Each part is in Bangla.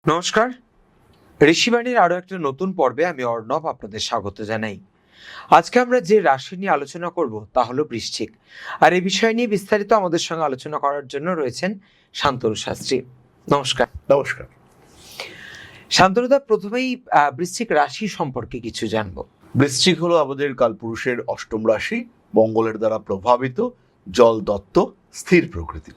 নমস্কার। ঋষিবাণীর আরো একটা নতুন পর্বে আমি অর্ণব আপনাদের স্বাগত জানাই। আজকে আমরা যে রাশি নিয়ে আলোচনা করব তা হলো বৃশ্চিক। আর এই বিষয় নিয়ে বিস্তারিত আমাদের সঙ্গে আলোচনা করার জন্য রয়েছেন শান্তনু শাস্ত্রী। নমস্কার। নমস্কার। শান্তনুদা, প্রথমেই বৃশ্চিক রাশি সম্পর্কে কিছু জানবো। বৃশ্চিক হলো আমাদের কালপুরুষের অষ্টম রাশি, মঙ্গলের দ্বারা প্রভাবিত, জল দত্ত, স্থির প্রকৃতি,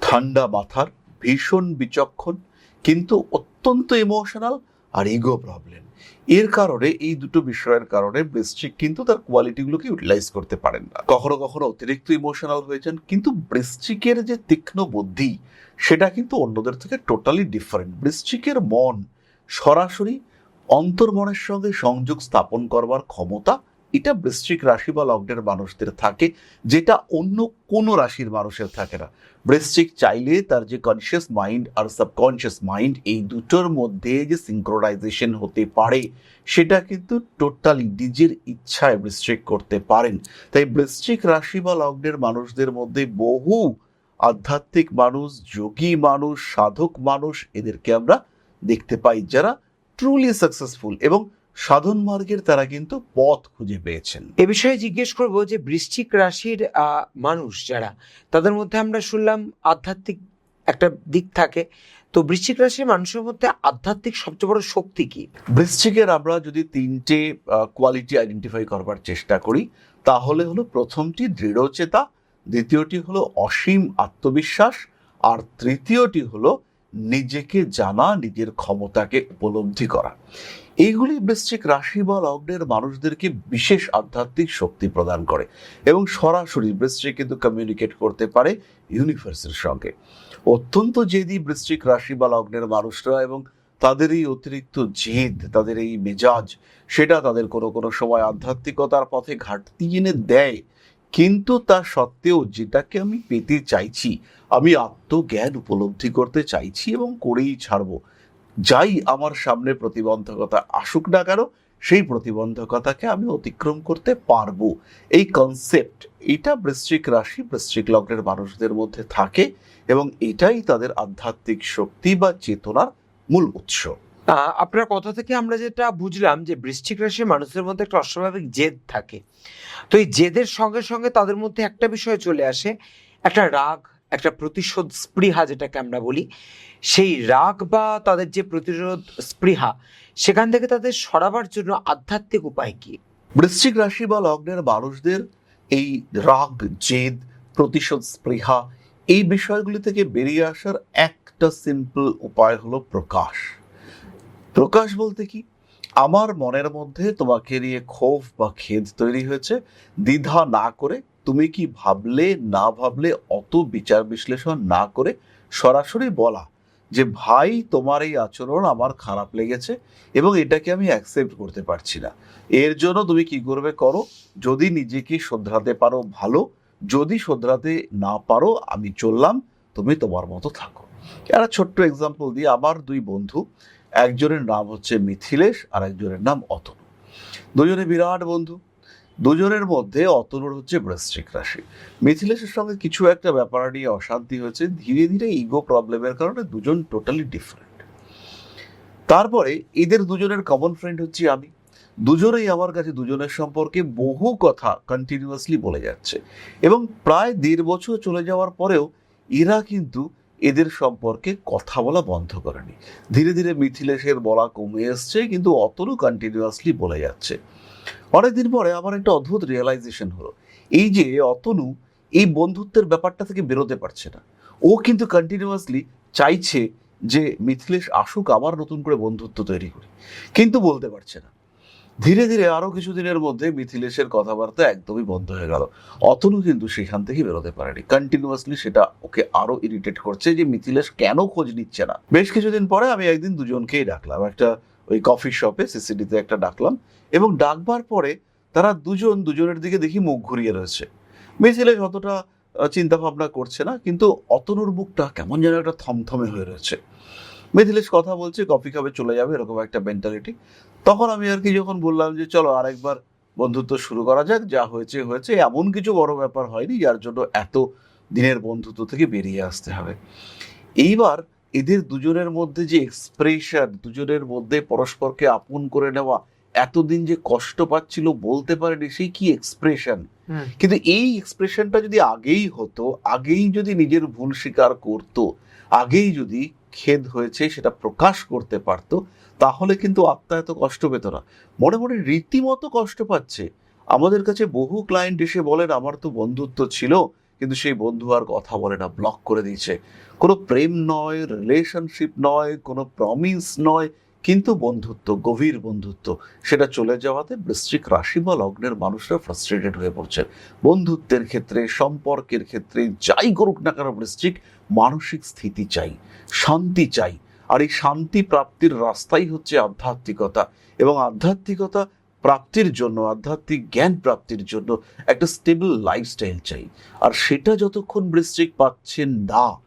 ঠান্ডা মাথার, ভীষণ বিচক্ষণ, কিন্তু অত্যন্ত ইমোশনাল আর ইগো প্রবলেম। এর কারণে এই দুটো বিষয়ের কারণে বৃশ্চিক কিন্তু তার কোয়ালিটিগুলোকে ইউটিলাইজ করতে পারেন না। কখনো কখনো অতিরিক্ত ইমোশনাল হয়ে যান, কিন্তু বৃশ্চিকের যে তীক্ষ্ণ বুদ্ধি সেটা কিন্তু অন্যদের থেকে টোটালি ডিফারেন্ট। বৃশ্চিকের মন সরাসরি অন্তর্মনের সঙ্গে সংযোগ স্থাপন করবার ক্ষমতা এটা বৃশ্চিক রাশি বা লগ্নের মানুষদের থাকে, যেটা অন্য কোনো রাশির মানুষের থাকে না। বৃশ্চিক চাইলে তার যে কনসিয়াস মাইন্ড আর সাবকনসিয়াস মাইন্ড এই দুটোর মধ্যে যে সিঙ্ক্রোনাইজেশন হতে পারে সেটা কিন্তু টোটালি নিজের ইচ্ছায় বৃশ্চিক করতে পারেন। তাই বৃশ্চিক রাশি বা লগ্নের মানুষদের মধ্যে বহু আধ্যাত্মিক মানুষ, যোগী মানুষ, সাধক মানুষ এদেরকে আমরা দেখতে পাই, যারা ট্রুলি সাকসেসফুল এবং সাধন মার্গের তারা কিন্তু পথ খুঁজে পেয়েছেন। এ বিষয়ে জিজ্ঞেস করব যে বৃশ্চিক রাশির মানুষ যারা, তাদের মধ্যে আমরা শুনলাম আধ্যাত্মিক একটা দিক থাকে। তো বৃশ্চিক রাশির মানুষের মধ্যে আধ্যাত্মিক সবচেয়ে বড় শক্তি কি? বৃশ্চিকের আমরা যদি তিনটে কোয়ালিটি আইডেন্টিফাই করবার চেষ্টা করি, তাহলে হলো প্রথমটি দৃঢ়চেতা, দ্বিতীয়টি হলো অসীম আত্মবিশ্বাস, আর তৃতীয়টি হলো নিজেকে জানা, নিজের ক্ষমতাকে উপলব্ধি করা। এইগুলি বৃশ্চিক রাশি বা লগ্নের মানুষদেরকে বিশেষ আধ্যাত্মিক শক্তি প্রদান করে এবং সরাসরি বৃশ্চিক কিন্তু কমিউনিকেট করতে পারে ইউনিভার্সের সঙ্গে। অত্যন্ত জেদি বৃশ্চিক রাশি বা লগ্নের মানুষরা, এবং তাদের এই অতিরিক্ত জেদ, তাদের এই মেজাজ, সেটা তাদের কোনো কোনো সময় আধ্যাত্মিকতার পথে ঘাটতি এনে দেয়। কিন্তু তা সত্ত্বেও যেটাকে আমি পেতে চাইছি, আমি আত্মজ্ঞান উপলব্ধি করতে চাইছি এবং করেই ছাড়বো। যাই আমার সামনে প্রতিবন্ধকতা আসুক না কেন, সেই প্রতিবন্ধকতাকে আমি অতিক্রম করতে পারবো। এই কনসেপ্ট এটা বৃশ্চিক রাশি, বৃশ্চিক লগ্নের মানুষদের মধ্যে থাকে এবং এটাই তাদের আধ্যাত্মিক শক্তি বা চেতনার মূল উৎস। আপনার কথা থেকে আমরা যেটা বুঝলাম যে বৃশ্চিক রাশির মানুষদের মধ্যে একটা অস্বাভাবিক জেদ থাকে। তো এই জেদের সঙ্গে সঙ্গে তাদের মধ্যে একটা বিষয় চলে আসে, একটা রাগ, একটা প্রতিশোধ স্পৃহা যেটাকে আমরা বলি। সেই রাগ বা তাদের যে প্রতিরোধ স্পৃহা, সেখান থেকে তাদের সরাবার জন্য আধ্যাত্মিক উপায় কি? বৃশ্চিক রাশি বা লগ্নের মানুষদের এই রাগ, জেদ, প্রতিশোধ স্পৃহা, এই বিষয়গুলি থেকে বেরিয়ে আসার একটা সিম্পল উপায় হলো প্রকাশ। প্রকাশ বলতে কি, আমার মনের মধ্যে তোমাকে নিয়ে ক্ষোভ বা খেদ তৈরি হয়েছে, দ্বিধা না করে, তুমি কি ভাবলে না ভাবলে অত বিচার বিশ্লেষণ না করে সরাসরি বলা যে ভাই, তোমার এই আচরণ আমার খারাপ লেগেছে এবং এটাকে আমি অ্যাকসেপ্ট করতে পারছি না। এর জন্য তুমি কি করবে করো, যদি নিজেকে শোধরাতে পারো ভালো, যদি শোধরাতে না পারো আমি চললাম, তুমি তোমার মতো থাকো। একটা ছোট্ট এক্সাম্পল দিয়ে, আমার দুই বন্ধু, একজনের নাম হচ্ছে মিথিলেশ আর একজনের নাম অতনু। দুজনে বিরাট বন্ধু। দুজনের মধ্যে অতনুর হচ্ছে বৃশ্চিক রাশি, মিথিলেশের সঙ্গে কিছু একটা ব্যাপার নিয়ে অশান্তি হয়েছে। ধীরে ধীরে ইগো প্রবলেমের কারণে দুজন টোটালি ডিফারেন্ট। তারপরে এদের দুজনের কমন ফ্রেন্ড হচ্ছে আমি। দুজনেই আমার কাছে দুজনের সম্পর্কে বহু কথা কন্টিনিউয়াসলি বলে যাচ্ছে এবং প্রায় 1.5 বছর চলে যাওয়ার পরেও এরা কিন্তু এদের সম্পর্কে কথা বলা বন্ধ করেনি। ধীরে ধীরে মিথিলেশের বলা কমে এসছে, কিন্তু অতনু কন্টিনিউয়াসলি বলে যাচ্ছে। অনেকদিন পরে আমার একটা অদ্ভুত রিয়েলাইজেশন হলো, এই যে অতনু এই বন্ধুত্বের ব্যাপারটা থেকে বেরোতে পারছে না। ও কিন্তু কন্টিনিউয়াসলি চাইছে যে মিথিলেশ আসুক, আবার নতুন করে বন্ধুত্ব তৈরি করি, কিন্তু বলতে পারছে না। ধীরে ধীরে আরো কিছুদিনের মধ্যে মিথিলেশের কথাবার্তা একদমই বন্ধ হয়ে গেল। অতনু কিন্তু সেখান থেকে বেরোতে পারেনি, কন্টিনিউয়াসলি সেটা ওকে আরো ইরিটেট করছে যে মিথিলেশ কেন খোঁজ নিচ্ছে না। বেশ কিছুদিন পরে আমি একদিন দুজনকেই ডাকলাম, একটা ওই কফি শপে সিসিডিতে একটা ডাকলাম, এবং ডাকবার পরে তারা দুজনের দিকে দেখি মুখ ঘুরিয়ে রয়েছে। মিথিলেশ অতটা চিন্তা ভাবনা করছে না, কিন্তু অতনুর মুখটা কেমন যেন একটা থমথমে হয়ে রয়েছে। মিথিলেশ কথা বলছে, কফি খাবে, চলে যাবে, এরকম একটা মেন্টালিটি। তখন আমি আর কি যখন বললাম যে চলো আরেকবার বন্ধুত্ব শুরু করা যাক, যা হয়েছে হয়েছে, এমন কিছু বড় ব্যাপার হয়নি যার জন্য এত দিনের বন্ধুত্ব থেকে বেরিয়ে আসতে হবে। এইবার এদের দুজনের মধ্যে যে এক্সপ্রেশন, দুজনের মধ্যে পরস্পরকে আপন করে নেওয়া, এতদিন যে কষ্ট পাচ্ছিল বলতে পারেনি, সেই কি এক্সপ্রেশন। কিন্তু এই এক্সপ্রেশনটা যদি আগেই হতো, আগেই যদি নিজের ভুল স্বীকার করতো, আগেই যদি খেদ হয়েছে সেটা প্রকাশ করতে পারতো, তাহলে কিন্তু আত্মা এত কষ্ট পেত না। মনে মনে রীতিমতো কষ্ট পাচ্ছে। আমাদের কাছে বহু ক্লায়েন্ট এসে বলেন, আমার তো বন্ধুত্ব ছিল, কিন্তু সেই বন্ধু আর কথা বলে না, ব্লক করে দিয়েছে। কোনো প্রেম নয়, রিলেশনশিপ নয়, কোনো প্রমিস নয়, কিন্তু বন্ধুত্ব, গভীর বন্ধুত্ব, সেটা চলে যাওয়াতে বৃশ্চিক রাশি বা লগ্নের মানুষরা ফ্রাস্ট্রেটেড হয়ে পড়ছেন। বন্ধুত্বের ক্ষেত্রে, সম্পর্কের ক্ষেত্রে যাই করুক না কেন বৃশ্চিক, মানসিক স্থিতি চাই, শান্তি চাই। আর এই শান্তি প্রাপ্তির রাস্তাই হচ্ছে আধ্যাত্মিকতা। এবং আধ্যাত্মিকতা প্রাপ্তির জন্য, আধ্যাত্মিক জ্ঞান প্রাপ্তির জন্য একটা স্টেবল লাইফস্টাইল চাই। আর সেটা যতক্ষণ বৃশ্চিক পাচ্ছেন না,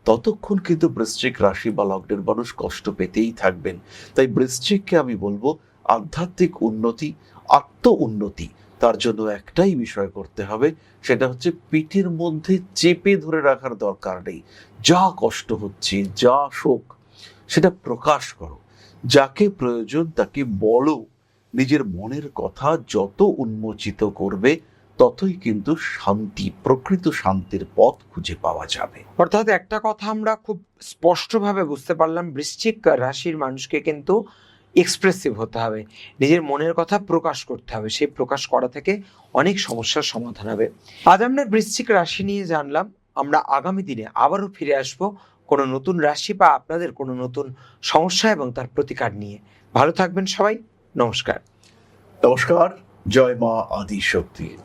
ততক্ষণ কিন্তু বৃশ্চিক রাশি বা লগ্নের মানুষ কষ্ট পেতেই থাকবেন। তাই বৃশ্চিককে আমি বলবো, আধ্যাত্মিক উন্নতি, আত্ম উন্নতি, তার জন্য একটাই বিষয় করতে হবে, সেটা হচ্ছে পিঠের মধ্যে চেপে ধরে রাখার দরকার নেই। যা কষ্ট হচ্ছে, যা শোক, সেটা প্রকাশ করো। যাকে প্রয়োজন তাকে বলো। নিজের মনের কথা যত উন্মোচিত করবে, ততই কিন্তু শান্তি, প্রকৃত শান্তির পথ খুঁজে পাওয়া যাবে। অর্থাৎ একটা কথা আমরা খুব স্পষ্টভাবে বুঝতে পারলাম, বৃশ্চিক রাশির মানুষকে কিন্তু এক্সপ্রেসিভ হতে হবে, নিজের মনের কথা প্রকাশ করতে হবে, সেই প্রকাশ করা থেকে অনেক সমস্যার সমাধান হবে। আজ আমরা বৃশ্চিক রাশি নিয়ে জানলাম। আমরা আগামী দিনে আবারও ফিরে আসব কোনো নতুন রাশি বা আপনাদের কোনো নতুন সমস্যা এবং তার প্রতিকার নিয়ে। ভালো থাকবেন সবাই। নমস্কার। নমস্কার। জয় মা আদি শক্তি।